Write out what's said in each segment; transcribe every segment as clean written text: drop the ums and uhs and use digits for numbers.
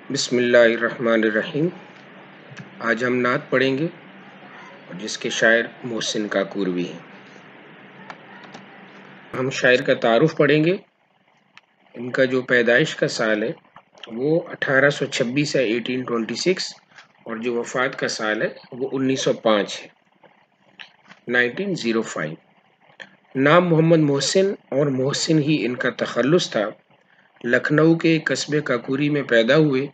بسم اللہ الرحمن الرحیم۔ آج ہم نعت پڑھیں گے اور جس کے شاعر محسن کاکوروی ہیں۔ ہم شاعر کا تعارف پڑھیں گے۔ ان کا جو پیدائش کا سال ہے وہ 1826 ہے 1826، اور جو وفات کا سال ہے وہ 1905 ہے 1905۔ نام محمد محسن اور محسن ہی ان کا تخلص تھا۔ لکھنؤ کے قصبے کاکوری میں پیدا ہوئے۔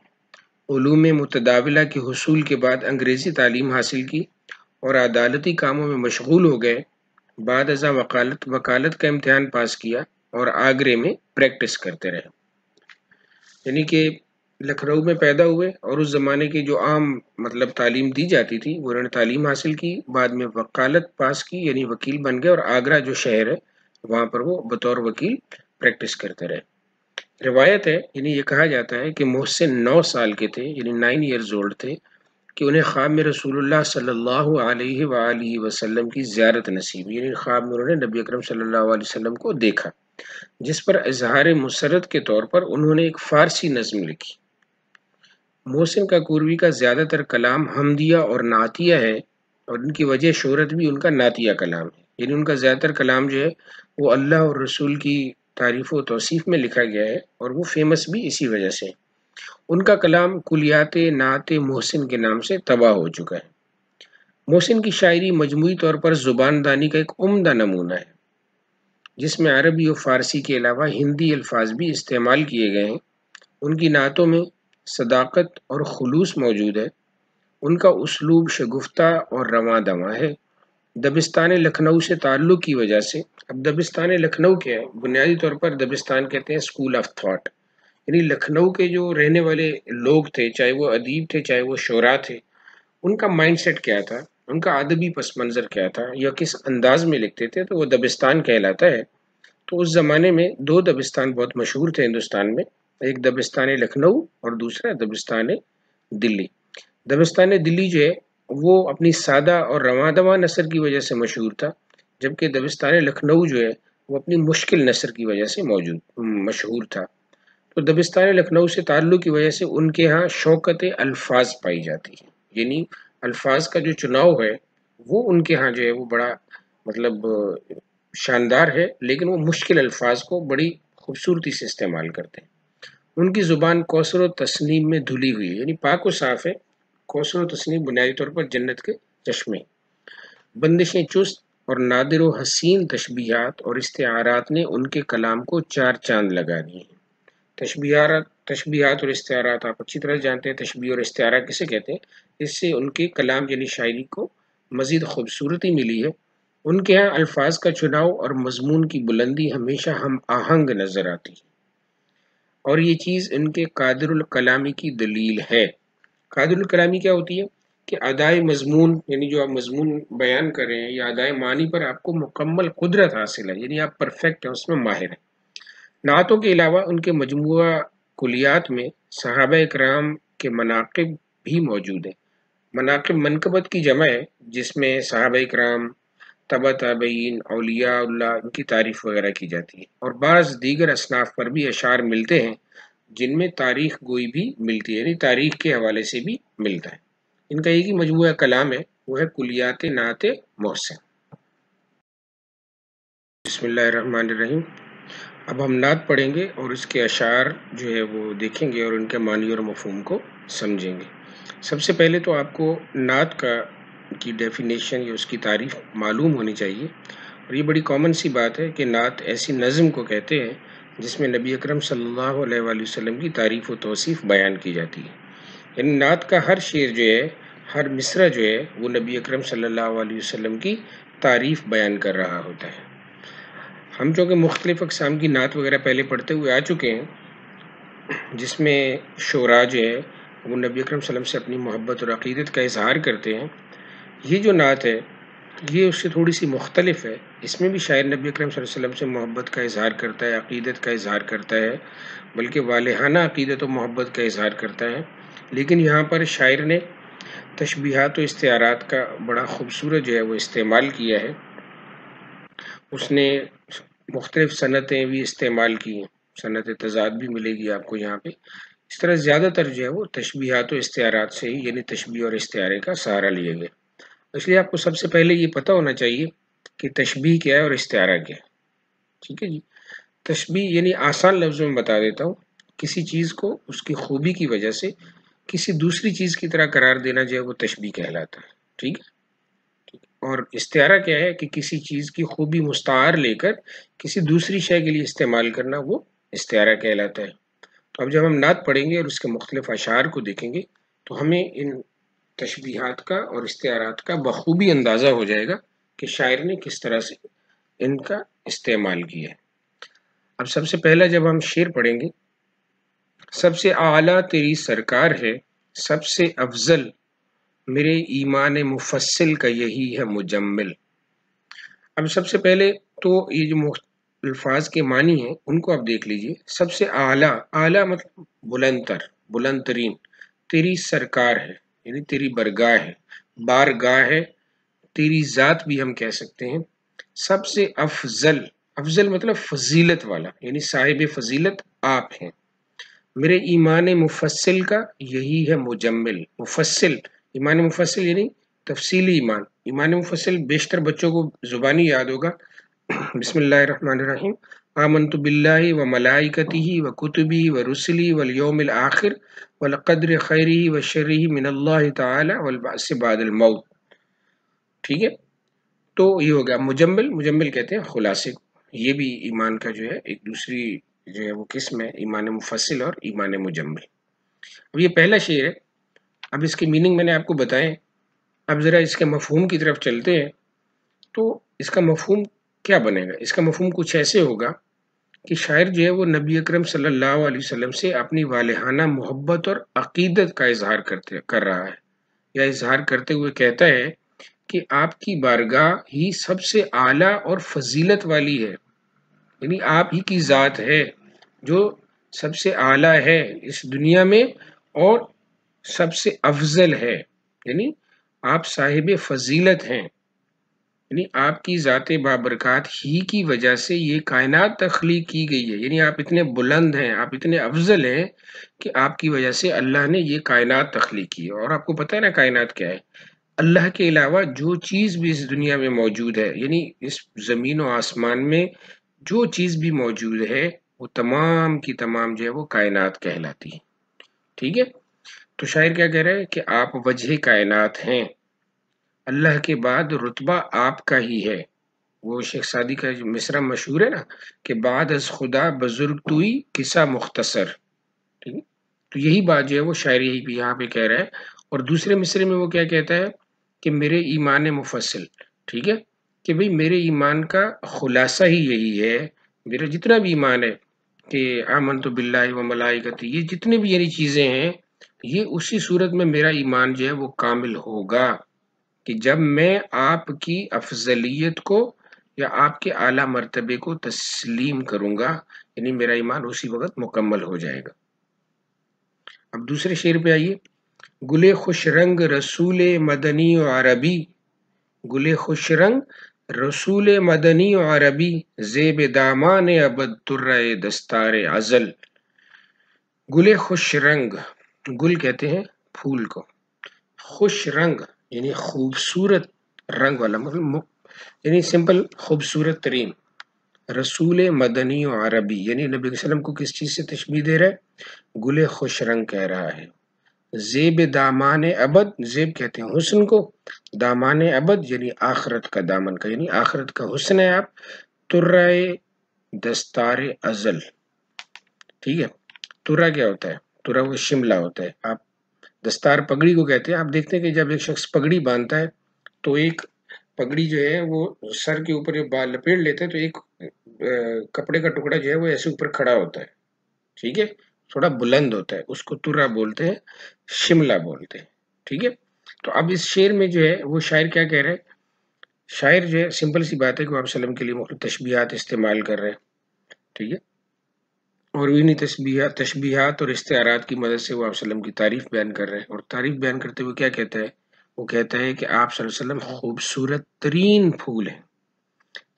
علوم متداولہ کے حصول کے بعد انگریزی تعلیم حاصل کی اور عدالتی کاموں میں مشغول ہو گئے۔ بعد ازاں وکالت کا امتحان پاس کیا اور آگرے میں پریکٹس کرتے رہے۔ یعنی کہ لکھنؤ میں پیدا ہوئے اور اس زمانے کی جو عام تعلیم دی جاتی تھی وہ انہوں نے تعلیم حاصل کی، بعد میں وکالت پاس کی یعنی وکیل بن گئے، اور آگرہ جو شہر ہے وہاں پر وہ بطور وکیل پریکٹس کرتے رہے۔ روایت ہے، یعنی یہ کہا جاتا ہے کہ محسن 9 سال کے تھے، یعنی 9 ایئرز اولڈ تھے، کہ انہیں خواب میں رسول اللہ صلی اللہ علیہ وآلہ وسلم کی زیارت نصیب، یعنی خواب میں انہوں نے نبی اکرم صلی اللہ علیہ وسلم کو دیکھا، جس پر اظہار مسرت کے طور پر انہوں نے ایک فارسی نظم لکھی۔ محسن کاکوروی کا زیادہ تر کلام حمدیہ اور نعتیہ ہے، اور ان کی وجہ شہرت بھی ان کا نعتیہ کلام ہے، یعنی ان کا زیادہ تر کلام جو ہے وہ اللہ اور رسول کی تعریف و توصیف میں لکھا گیا ہے، اور وہ فیمس بھی اسی وجہ سے۔ ان کا کلام کلیات نعت محسن کے نام سے تباہ ہو چکا ہے۔ محسن کی شاعری مجموعی طور پر زبان دانی کا ایک عمدہ نمونہ ہے، جس میں عربی و فارسی کے علاوہ ہندی الفاظ بھی استعمال کیے گئے ہیں۔ ان کی نعتوں میں صداقت اور خلوص موجود ہے۔ ان کا اسلوب شگفتہ اور رواں دواں ہے۔ دبستان لکھنؤ سے تعلق کی وجہ سے، اب دبستان لکھنؤ کیا ہے؟ بنیادی طور پر دبستان کہتے ہیں اسکول آف تھاٹ، یعنی لکھنؤ کے جو رہنے والے لوگ تھے، چاہے وہ ادیب تھے چاہے وہ شعراء تھے، ان کا مائنڈ سیٹ کیا تھا، ان کا ادبی پس منظر کیا تھا، یا کس انداز میں لکھتے تھے، تو وہ دبستان کہلاتا ہے۔ تو اس زمانے میں 2 دبستان بہت مشہور تھے ہندوستان میں، ایک دبستان لکھنؤ اور دوسرا دبستان دلی۔ دبستان دلی جو ہے وہ اپنی سادہ اور رواں دواں نثر کی وجہ سے مشہور تھا، جبکہ دبستان لکھنؤ جو ہے وہ اپنی مشکل نثر کی وجہ سے مشہور تھا۔ تو دبستان لکھنؤ سے تعلق کی وجہ سے ان کے ہاں شوکت الفاظ پائی جاتی ہے، یعنی الفاظ کا جو چناؤ ہے وہ ان کے ہاں جو ہے وہ بڑا شاندار ہے، لیکن وہ مشکل الفاظ کو بڑی خوبصورتی سے استعمال کرتے ہیں۔ ان کی زبان کوثر و تسنیم میں دھلی ہوئی ہے، یعنی پاک و صاف ہے۔ کوثر و تسنیم بنیادی طور پر جنت کے چشمے، بندشیں چست اور نادر و حسین تشبیہات اور استعارات نے ان کے کلام کو 4 چاند لگا دیے ہیں۔ تشبیہات اور استعارات آپ اچھی طرح جانتے ہیں، تشبیہ اور استعارہ کسے کہتے ہیں۔ اس سے ان کے کلام یعنی شاعری کو مزید خوبصورتی ملی ہے۔ ان کے ہاں الفاظ کا چناؤ اور مضمون کی بلندی ہمیشہ ہم آہنگ نظر آتی ہے، اور یہ چیز ان کے قادر الکلامی کی دلیل ہے۔ قادر الکلامی کیا ہوتی ہے؟ کہ ادائے مضمون، یعنی جو آپ مضمون بیان کر رہے ہیں یا ادائے معنی پر آپ کو مکمل قدرت حاصل ہے، یعنی آپ پرفیکٹ ہیں، اس میں ماہر ہیں۔ نعتوں کے علاوہ ان کے مجموعہ کلیات میں صحابہ اکرام کے مناقب بھی موجود ہیں۔ مناقب منقبت کی جمع ہے، جس میں صحابہ اکرام، تبع تابعین، اولیاء اللہ، ان کی تعریف وغیرہ کی جاتی ہے، اور بعض دیگر اصناف پر بھی اشعار ملتے ہیں جن میں تاریخ گوئی بھی ملتی ہے، یعنی تاریخ کے حوالے سے بھی ملتا ہے۔ ان کا ایک ہی مجموعہ کلام ہے، وہ ہے کلیات نعت محسن۔ بسم اللہ الرحمن الرحیم۔ اب ہم نعت پڑھیں گے اور اس کے اشعار جو ہے وہ دیکھیں گے اور ان کے معنی اور مفہوم کو سمجھیں گے۔ سب سے پہلے تو آپ کو نعت کی ڈیفینیشن یا اس کی تعریف معلوم ہونی چاہیے، اور یہ بڑی کامن سی بات ہے کہ نعت ایسی نظم کو کہتے ہیں جس میں نبی اکرم صلی اللہ علیہ وآلہ وسلم کی تعریف و توصیف بیان کی جاتی ہے۔ یعنی نعت کا ہر شعر جو ہے، ہر مصرع جو ہے، وہ نبی اکرم صلی اللہ علیہ وسلم کی تعریف بیان کر رہا ہوتا ہے۔ ہم چونکہ مختلف اقسام کی نعت وغیرہ پہلے پڑھتے ہوئے آ چکے ہیں، جس میں شعراء جو ہے وہ نبی اکرم صلی اللہ علیہ وسلم سے اپنی محبت اور عقیدت کا اظہار کرتے ہیں۔ یہ جو نعت ہے یہ اس سے تھوڑی سی مختلف ہے۔ اس میں بھی شاعر نبی اکرم صلی اللہ علیہ وسلم سے محبت کا اظہار کرتا ہے، عقیدت کا اظہار کرتا ہے، بلکہ والہانہ عقیدت و محبت کا اظہار کرتا ہے، لیکن یہاں پر شاعر نے تشبیہات و استعارات کا بڑا خوبصورت جو ہے وہ استعمال کیا ہے۔ اس نے مختلف صنعتیں بھی استعمال کی ہیں، صنعت تضاد بھی ملے گی آپ کو یہاں پہ۔ اس طرح زیادہ تر جو ہے وہ تشبیہات و استعارات سے ہی یعنی تشبیہ اور استعارے کا سہارا لیے گئے. اس لیے آپ کو سب سے پہلے یہ پتہ ہونا چاہیے کہ تشبیہ کیا ہے اور استعارہ کیا ہے. ٹھیک ہے جی. تشبیہ یعنی آسان لفظوں میں بتا دیتا ہوں، کسی چیز کو اس کی خوبی کی وجہ سے کسی دوسری چیز کی طرح قرار دینا جو ہے وہ تشبیہ کہلاتا ہے. ٹھیک ہے. اور استعارہ کیا ہے کہ کسی چیز کی خوبی مستعار لے کر کسی دوسری شے کے لیے استعمال کرنا، وہ استعارہ کہلاتا ہے. تو اب جب ہم نعت پڑھیں گے اور اس کے مختلف اشعار کو دیکھیں گے تو ہمیں ان تشبیہات کا اور استعارات کا بخوبی اندازہ ہو جائے گا کہ شاعر نے کس طرح سے ان کا استعمال کیا ہے. اب سب سے پہلا جب ہم شعر پڑھیں گے، سب سے اعلیٰ تیری سرکار ہے، سب سے افضل میرے ایمان مفصل کا یہی ہے مجمل. اب سب سے پہلے تو یہ جو الفاظ کے معنی ہیں ان کو آپ دیکھ لیجئے. سب سے اعلیٰ، اعلیٰ مطلب بلند تر، بلند ترین. تیری سرکار ہے یعنی تیری برگاہ ہے، بارگاہ ہے، تیری ذات بھی ہم کہہ سکتے ہیں. سب سے افضل، افضل مطلب فضیلت والا یعنی صاحب فضیلت آپ ہیں. میرے ایمان مفصل کا یہی ہے مجمل. مفصل، ایمان مفصل یعنی تفصیلی ایمان. ایمان مفصل بیشتر بچوں کو زبانی یاد ہوگا. بسم اللہ الرحمن الرحیم. آمنت باللہ و ملائکتہ و کتبہ و رسلہ والیوم الآخر والقدر خیرہ و شرہ من اللہ تعالی والبعث بعد الموت. ٹھیک ہے. تو یہ ہو گیا مجمل. مجمل کہتے ہیں خلاصے کو. یہ بھی ایمان کا جو ہے ایک دوسری جو ہے وہ قسم ہے، ایمان مفصل اور ایمان مجمل. اب یہ پہلا شعر ہے. اب اس کی میننگ میں نے آپ کو بتائیں. اب ذرا اس کے مفہوم کی طرف چلتے ہیں. تو اس کا مفہوم کیا بنے گا؟ اس کا مفہوم کچھ ایسے ہوگا کہ شاعر جو ہے وہ نبی اکرم صلی اللہ علیہ وسلم سے اپنی والہانہ محبت اور عقیدت کا اظہار کر رہا ہے، یا اظہار کرتے ہوئے کہتا ہے کہ آپ کی بارگاہ ہی سب سے اعلیٰ اور فضیلت والی ہے، یعنی آپ ہی کی ذات ہے جو سب سے اعلیٰ ہے اس دنیا میں اور سب سے افضل ہے، یعنی آپ صاحب فضیلت ہیں. یعنی آپ کی ذات بابرکات ہی کی وجہ سے یہ کائنات تخلیق کی گئی ہے. یعنی آپ اتنے بلند ہیں، آپ اتنے افضل ہیں کہ آپ کی وجہ سے اللہ نے یہ کائنات تخلیق کی ہے. اور آپ کو پتہ ہے نا کائنات کیا ہے؟ اللہ کے علاوہ جو چیز بھی اس دنیا میں موجود ہے، یعنی اس زمین و آسمان میں جو چیز بھی موجود ہے وہ تمام کی تمام جو ہے وہ کائنات کہلاتی ہے. ٹھیک ہے. تو شاعر کیا کہہ رہا ہے کہ آپ وجہ کائنات ہیں، اللہ کے بعد رتبہ آپ کا ہی ہے. وہ شیخ سعدی کا جو مصرع مشہور ہے نا کہ بعد از خدا بزرگ توئی قصہ مختصر. ٹھیک ہے. تو یہی بات جو ہے وہ شاعر یہاں پہ کہہ رہا ہے. اور دوسرے مصرے میں وہ کیا کہتا ہے کہ میرے ایمان مفصل. ٹھیک ہے. کہ بھئی میرے ایمان کا خلاصہ ہی یہی ہے، میرا جتنا بھی ایمان ہے کہ آمنت باللہ و ملائکتہ، یہ جتنے بھی یعنی چیزیں ہیں، یہ اسی صورت میں میرا ایمان جو ہے وہ کامل ہوگا کہ جب میں آپ کی افضلیت کو یا آپ کے اعلیٰ مرتبے کو تسلیم کروں گا، یعنی میرا ایمان اسی وقت مکمل ہو جائے گا. اب دوسرے شعر پہ آئیے. گلے خوش رنگ رسول مدنی و عربی، گلے خوش رنگ رسول مدنی و عربی، زیب دامان ابد ترہ دستار ازل. گلے خوش رنگ، گل کہتے ہیں پھول کو، خوش رنگ یعنی خوبصورت رنگ والا، مطلب یعنی سمپل خوبصورت ترین. رسول مدنی و عربی یعنی نبی علیہ وسلم کو کس چیز سے تشبیہ دے رہا ہے؟ گل خوش رنگ کہہ رہا ہے. زیب دامان ابد، زیب کہتے ہیں حسن کو، دامان ابد یعنی آخرت کا دامن کا، یعنی آخرت کا حسن ہے آپ. ترہ دستار ازل. ٹھیک ہے. ترہ کیا ہوتا ہے؟ ترہ وہ شملہ ہوتا ہے. آپ دستار پگڑی کو کہتے ہیں. آپ دیکھتے ہیں کہ جب ایک شخص پگڑی باندھتا ہے تو ایک پگڑی جو ہے وہ سر کے اوپر جو بال لپیٹ لیتے ہیں تو ایک کپڑے کا ٹکڑا جو ہے وہ ایسے اوپر کھڑا ہوتا ہے. ٹھیک ہے. تھوڑا بلند ہوتا ہے، اس کو ترہ بولتے ہیں، شملہ بولتے ہیں. ٹھیک ہے. تو اب اس شعر میں جو ہے وہ شاعر کیا کہہ رہے ہیں؟ شاعر جو ہے سمپل سی بات ہے کہ وہ آپ وسلم کے لیے مختلف تشبیہات استعمال کر رہے ہیں. ٹھیک ہے. اور انہی تشبیہات اور استعارات کی مدد سے وہ آپ وسلم کی تعریف بیان کر رہے ہیں. اور تعریف بیان کرتے ہوئے کیا کہتا ہے؟ وہ کہتا ہے کہ آپ صلی اللہ علیہ وسلم خوبصورت ترین پھول ہیں،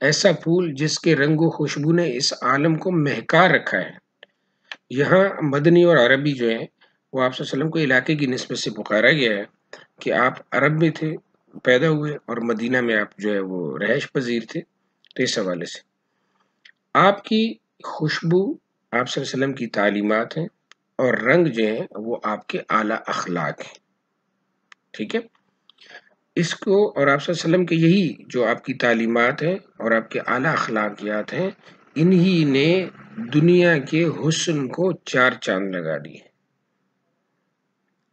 ایسا پھول جس کے رنگ و خوشبو نے اس عالم کو مہکا رکھا ہے. یہاں مدنی اور عربی جو ہیں وہ آپ صلی اللہ علیہ وسلم کو علاقے کی نسبت سے پکارا گیا ہے کہ آپ عرب میں تھے، پیدا ہوئے، اور مدینہ میں آپ جو ہے وہ رہائش پذیر تھے. تو اس حوالے سے آپ کی خوشبو آپ صلی اللہ علیہ وسلم کی تعلیمات ہیں، اور رنگ جو ہیں وہ آپ کے اعلیٰ اخلاق ہیں. ٹھیک ہے، اس کو اور آپ صلی اللہ علیہ وسلم کے یہی جو آپ کی تعلیمات ہیں اور آپ کے اعلیٰ اخلاقیات ہیں، انہی نے دنیا کے حسن کو 4 چاند لگا دیے.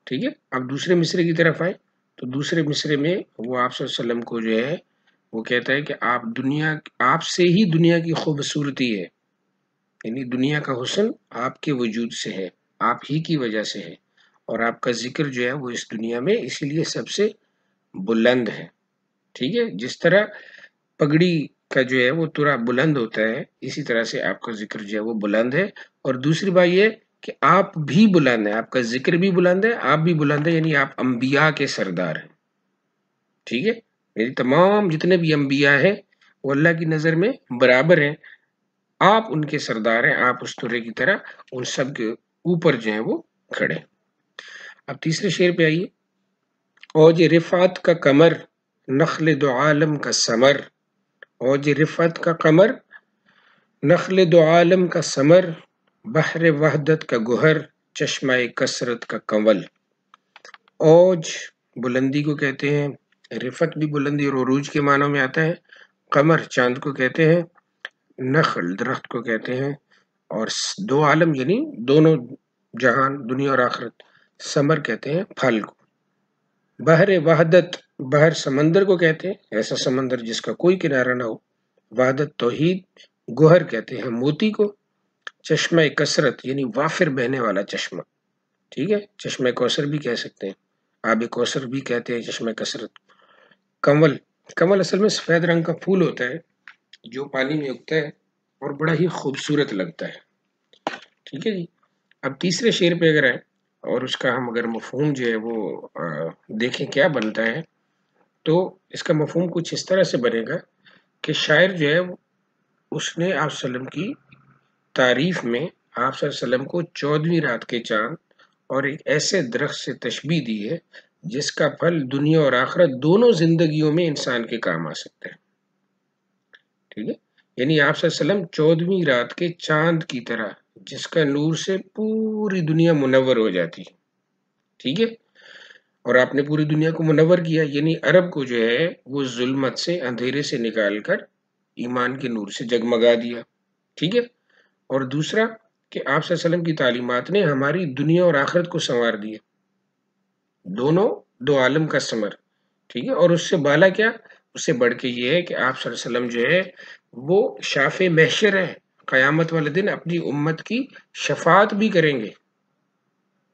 ٹھیک ہے، اب دوسرے مصرے کی طرف آئے تو دوسرے مصرے میں وہ آپ صلی اللہ علیہ وسلم کو جو ہے وہ کہتا ہے کہ آپ سے ہی دنیا کی خوبصورتی ہے، یعنی دنیا کا حسن آپ کے وجود سے ہے، آپ ہی کی وجہ سے ہے، اور آپ کا ذکر جو ہے وہ اس دنیا میں اسی لیے سب سے بلند ہے. ٹھیک ہے، جس طرح پگڑی کا جو ہے وہ تھوڑا بلند ہوتا ہے، اسی طرح سے آپ کا ذکر جو ہے وہ بلند ہے. اور دوسری بات یہ کہ آپ بھی بلند ہیں، آپ کا ذکر بھی بلند ہے، آپ بھی بلند ہیں، یعنی آپ انبیاء کے سردار ہیں. ٹھیک ہے، یعنی تمام جتنے بھی انبیاء ہیں وہ اللہ کی نظر میں برابر ہیں، آپ ان کے سردار ہیں، آپ اس طرح کی طرح ان سب کے اوپر جو ہیں وہ کھڑے. اب تیسرے شعر پہ آئیے. اوج رفعت کا کمر، نخل دو عالم کا ثمر. اوج رفعت کا قمر، نخل دو عالم کا ثمر، بحر وحدت کا گوہر، چشمہ کثرت کا کنول. اوج بلندی کو کہتے ہیں، رفعت بھی بلندی اور عروج کے معنوں میں آتا ہے، قمر چاند کو کہتے ہیں، نخل درخت کو کہتے ہیں، اور دو عالم یعنی دونوں جہان دنیا اور آخرت، ثمر کہتے ہیں پھل کو. بحر وحدت، بحر سمندر کو کہتے ہیں، ایسا سمندر جس کا کوئی کنارہ نہ ہو. وحدت توحید، گوہر کہتے ہیں موتی کو. چشمہ کثرت یعنی وافر بہنے والا چشمہ. ٹھیک ہے، چشمہ کوثر بھی کہہ سکتے ہیں، آب کوثر بھی کہتے ہیں چشمہ کثرت. کنول، کنول اصل میں سفید رنگ کا پھول ہوتا ہے جو پانی میں اگتا ہے اور بڑا ہی خوبصورت لگتا ہے. ٹھیک ہے جی. اب تیسرے شعر پہ اگر آئے اور اس کا ہم اگر مفہوم جو ہے وہ دیکھیں کیا بنتا ہے، تو اس کا مفہوم کچھ اس طرح سے بنے گا کہ شاعر جو ہے اس نے آپ صلی اللہ علیہ وسلم کی تعریف میں آپ صلی اللہ علیہ وسلم کو 14ویں رات کے چاند اور ایک ایسے درخت سے تشبیہ دی ہے جس کا پھل دنیا اور آخرت دونوں زندگیوں میں انسان کے کام آ سکتے ہیں. ٹھیک ہے، یعنی آپ صلی اللہ علیہ وسلم 14ویں رات کے چاند کی طرح جس کا نور سے پوری دنیا منور ہو جاتی. ٹھیک ہے، اور آپ نے پوری دنیا کو منور کیا، یعنی عرب کو جو ہے وہ ظلمت سے اندھیرے سے نکال کر ایمان کے نور سے جگمگا دیا. ٹھیک ہے، اور دوسرا کہ آپ صلی اللہ علیہ وسلم کی تعلیمات نے ہماری دنیا اور آخرت کو سنوار دیا، دونوں دو عالم کا ثمر. ٹھیک ہے، اور اس سے بالا کیا، اس سے بڑھ کے یہ ہے کہ آپ صلی اللہ علیہ وسلم جو ہے وہ شافع محشر ہیں، قیامت والے دن اپنی امت کی شفاعت بھی کریں گے.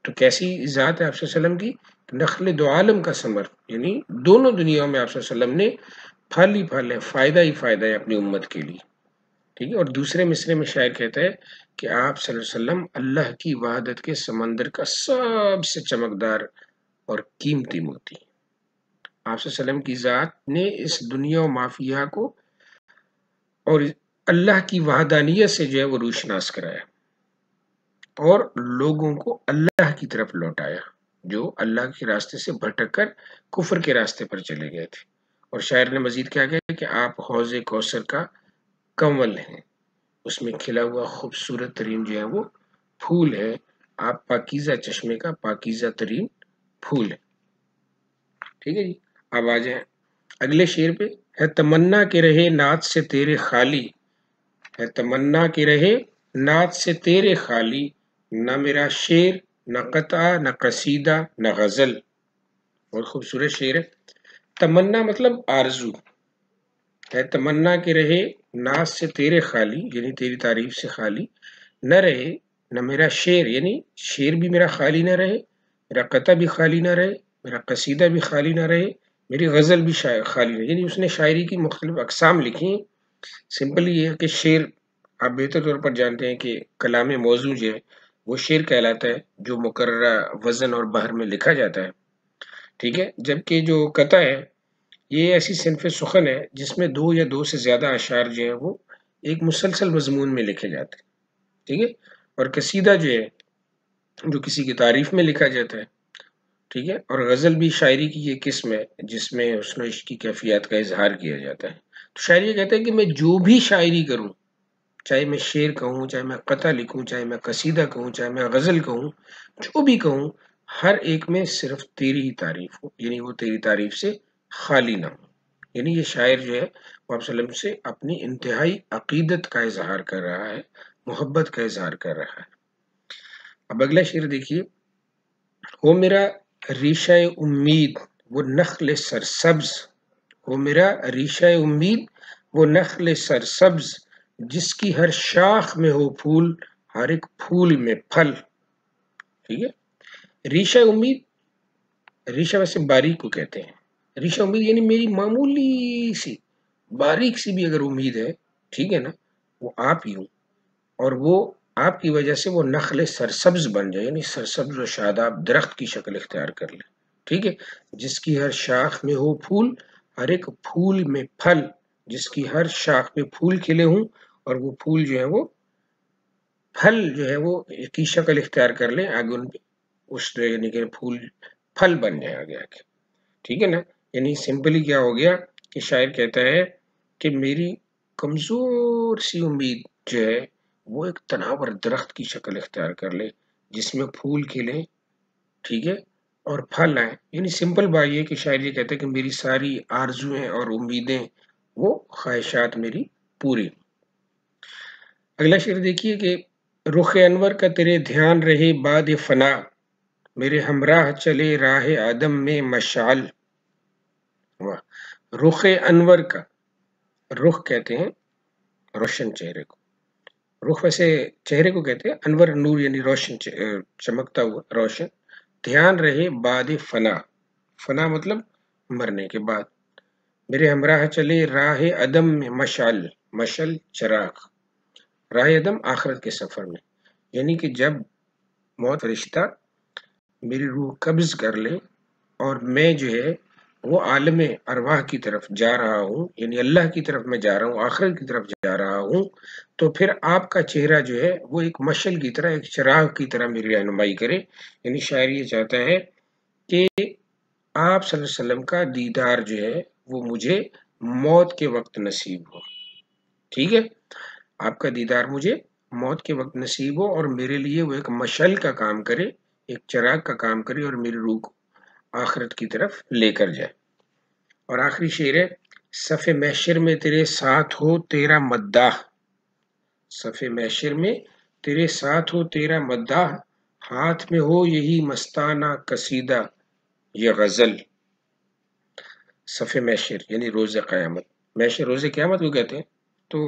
تو کیسی ذات ہے آپ صلی اللہ علیہ وسلم کی، نخل دو عالم کا ثمر، یعنی دونوں دنیاؤں میں آپ صلی اللہ علیہ وسلم نے پھل ہی پھل ہے، فائدہ ہی فائدہ ہے اپنی امت کے لیے. ٹھیک ہے، اور دوسرے مصرے میں شاعر کہتا ہے کہ آپ صلی اللہ علیہ وسلم اللہ کی وحدت کے سمندر کا سب سے چمکدار اور قیمتی موتی. آپ صلی اللہ علیہ وسلم کی ذات نے اس دنیا و مافیہ کو اور اللہ کی وحدانیت سے جو ہے وہ روشناس کرایا اور لوگوں کو اللہ کی طرف لوٹایا جو اللہ کے راستے سے بھٹک کر کفر کے راستے پر چلے گئے تھے. اور شاعر نے مزید کیا کہا کہ آپ حوض کوثر کا کنول ہیں، اس میں کھلا ہوا خوبصورت ترین جو ہے وہ پھول ہے، آپ پاکیزہ چشمے کا پاکیزہ ترین پھول ہے. ٹھیک ہے جی. اب آ جائیں اگلے شعر پہ. ہے تمنا کے رہے نعت سے تیرے خالی، ہے تمنا کے رہے نعت سے تیرے خالی، نہ میرا شعر نہ قطعہ نہ قصیدہ نہ غزل. اور خوبصورت شعر ہے. تمنا مطلب آرزو، ہے تمنا کے رہے نعت سے تیرے خالی یعنی تیری تعریف سے خالی، نہ رہے نہ میرا شعر یعنی شعر بھی میرا خالی نہ رہے، میرا قطع بھی خالی نہ رہے، میرا قصیدہ بھی خالی نہ رہے، میری غزل بھی خالی نہ. یعنی اس نے شاعری کی مختلف اقسام لکھی ہیں. سمپل یہ ہے کہ شعر آپ بہتر طور پر جانتے ہیں کہ کلام موضوع جو ہے وہ شعر کہلاتا ہے جو مقررہ وزن اور بحر میں لکھا جاتا ہے. ٹھیک ہے، جبکہ جو قطع ہے یہ ایسی صنف سخن ہے جس میں 2 یا 2 سے زیادہ اشعار جو ہیں وہ ایک مسلسل مضمون میں لکھے جاتے ہیں. ٹھیک ہے، اور قصیدہ جو ہے جو کسی کی تعریف میں لکھا جاتا ہے، ٹھیک ہے، اور غزل بھی شاعری کی یہ قسم ہے جس میں حسن و عشق کی کیفیات کا اظہار کیا جاتا ہے۔ تو شاعر یہ کہتا ہے کہ میں جو بھی شاعری کروں، چاہے میں شعر کہوں، چاہے میں قطع لکھوں، چاہے میں قصیدہ کہوں، چاہے میں غزل کہوں، جو بھی کہوں، ہر ایک میں صرف تیری ہی تعریف ہو، یعنی وہ تیری تعریف سے خالی نہ ہو۔ یعنی یہ شاعر جو ہے وہ آپ صلی اللہ علیہ وسلم سے اپنی انتہائی عقیدت کا اظہار کر رہا ہے، محبت کا اظہار کر رہا ہے۔ اب اگلا شعر دیکھیے، وہ میرا ریشہ امید وہ نخل سرسبز، وہ میرا ریشہ امید وہ نخل سرسبز، جس کی ہر شاخ میں ہو پھول، ہر ایک پھول میں پھل۔ ٹھیک ہے، ریشہ امید، ریشہ ویسے باریک کو کہتے ہیں، ریشہ امید یعنی میری معمولی سی باریک سی بھی اگر امید ہے، ٹھیک ہے نا، وہ آپ ہی ہوں، اور وہ آپ کی وجہ سے وہ نخل سرسبز بن جائے، یعنی سرسبز و شاداب درخت کی شکل اختیار کر لے، ٹھیک ہے، جس کی ہر شاخ میں ہو پھول، ہر ایک پھول میں پھل، جس کی ہر شاخ میں پھول کھلے ہوں اور وہ پھول جو ہے وہ پھل جو ہے وہ کی شکل اختیار کر لیں آگے ان پہ، اس یعنی کہ پھول پھل بن جائے آگے آگے، ٹھیک ہے نا۔ یعنی سمپلی کیا ہو گیا کہ شاعر کہتا ہے کہ میری کمزور سی امید جو ہے وہ ایک تناور درخت کی شکل اختیار کر لے جس میں پھول کھلے، ٹھیک ہے، اور پھل آئے۔ یعنی سمپل بات یہ کہ شاعر یہ کہتا ہے کہ میری ساری آرزویں اور امیدیں، وہ خواہشات میری پوری۔ اگلا شعر دیکھیے کہ رخ انور کا تیرے دھیان رہے باد فنا، میرے ہمراہ چلے راہ آدم میں مشعل۔ رخ انور کا، رخ کہتے ہیں روشن چہرے کو، رخ ویسے چہرے کو کہتے ہیں، انور نور یعنی روشن، چمکتا ہوا روشن، دھیان رہے بعد فنا، فنا مطلب مرنے کے بعد، میرے ہمراہ چلے راہ عدم میں مشعل، مشعل چراغ، راہ عدم آخرت کے سفر میں، یعنی کہ جب موت فرشتہ میری روح قبض کر لے اور میں جو ہے وہ عالم ارواح کی طرف جا رہا ہوں، یعنی اللہ کی طرف میں جا رہا ہوں، آخرت کی طرف جا رہا ہوں، تو پھر آپ کا چہرہ جو ہے وہ ایک مشعل کی طرح، ایک چراغ کی طرح میری رہنمائی کرے۔ یعنی شاعر یہ چاہتا ہے کہ آپ صلی اللہ علیہ وسلم کا دیدار جو ہے وہ مجھے موت کے وقت نصیب ہو، ٹھیک ہے، آپ کا دیدار مجھے موت کے وقت نصیب ہو اور میرے لیے وہ ایک مشعل کا کام کرے، ایک چراغ کا کام کرے اور میری روح کو آخرت کی طرف لے کر جائے۔ اور آخری شعر ہے، صف محشر میں تیرے ساتھ ہو تیرا مداح، صف محشر میں تیرے ساتھ ہو تیرا مداح، ہاتھ میں ہو یہی مستانہ قصیدہ یہ غزل۔ صف محشر یعنی روز قیامت، محشر روز قیامت کو کہتے ہیں، تو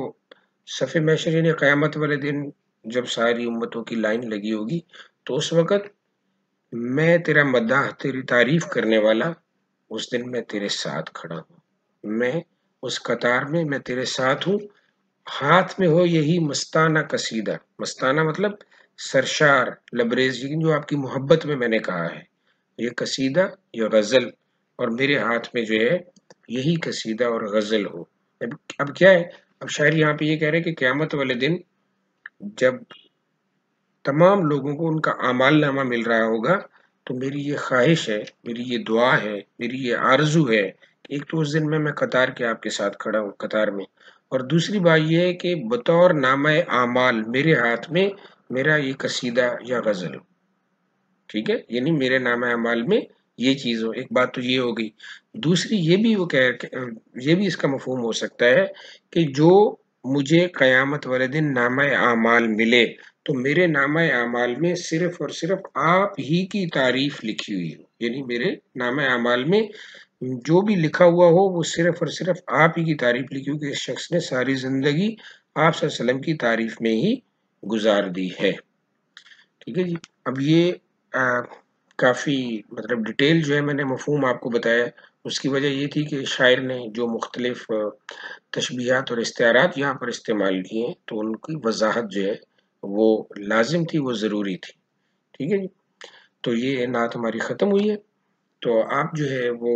صف محشر یعنی قیامت والے دن جب ساری امتوں کی لائن لگی ہوگی تو اس وقت میں تیرا مداح، تیری تعریف کرنے والا، اس دن میں تیرے ساتھ کھڑا ہوں، میں اس قطار میں تیرے ساتھ ہوں، ہاتھ میں ہو یہی مستانہ قصیدہ، مستانہ مطلب سرشار لبریز، جو آپ کی محبت میں نے کہا ہے، یہ قصیدہ یہ غزل، اور میرے ہاتھ میں جو ہے یہی قصیدہ اور غزل ہو۔ اب کیا ہے، اب شاعر یہاں پہ یہ کہہ رہے کہ قیامت والے دن جب تمام لوگوں کو ان کا اعمال نامہ مل رہا ہوگا تو میری یہ خواہش ہے، میری یہ دعا ہے، میری یہ آرزو ہے کہ ایک تو اس دن میں قطار کے آپ کے ساتھ کھڑا ہوں قطار میں، اور دوسری بات یہ ہے کہ بطور نامہ اعمال میرے ہاتھ میں میرا یہ قصیدہ یا غزل ہو، ٹھیک ہے، یعنی میرے نامہ اعمال میں یہ چیز ہو۔ ایک بات تو یہ ہو گئی، دوسری یہ بھی یہ بھی اس کا مفہوم ہو سکتا ہے کہ جو مجھے قیامت والے دن نامہ اعمال ملے تو میرے نامہ اعمال میں صرف اور صرف آپ ہی کی تعریف لکھی ہوئی ہو، یعنی میرے نامہ اعمال میں جو بھی لکھا ہوا ہو وہ صرف اور صرف آپ ہی کی تعریف لکھی ہو کہ اس شخص نے ساری زندگی آپ صلی اللہ علیہ وسلم کی تعریف میں ہی گزار دی ہے، ٹھیک ہے جی۔ اب یہ کافی مطلب ڈیٹیل جو ہے میں نے مفہوم آپ کو بتایا، اس کی وجہ یہ تھی کہ شاعر نے جو مختلف تشبیہات اور استعارات یہاں پر استعمال کیے ہیں تو ان کی وضاحت جو ہے وہ لازم تھی، وہ ضروری تھی، ٹھیک ہے جی۔ تو یہ نعت ہماری ختم ہوئی ہے، تو آپ جو ہے وہ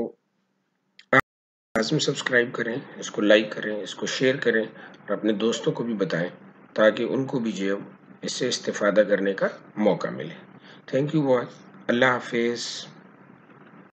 لازم سبسکرائب کریں، اس کو لائک کریں، اس کو شیئر کریں اور اپنے دوستوں کو بھی بتائیں تاکہ ان کو بھی جو ہے اس سے استفادہ کرنے کا موقع ملے. تھینک یو بہت. اللہ حافظ.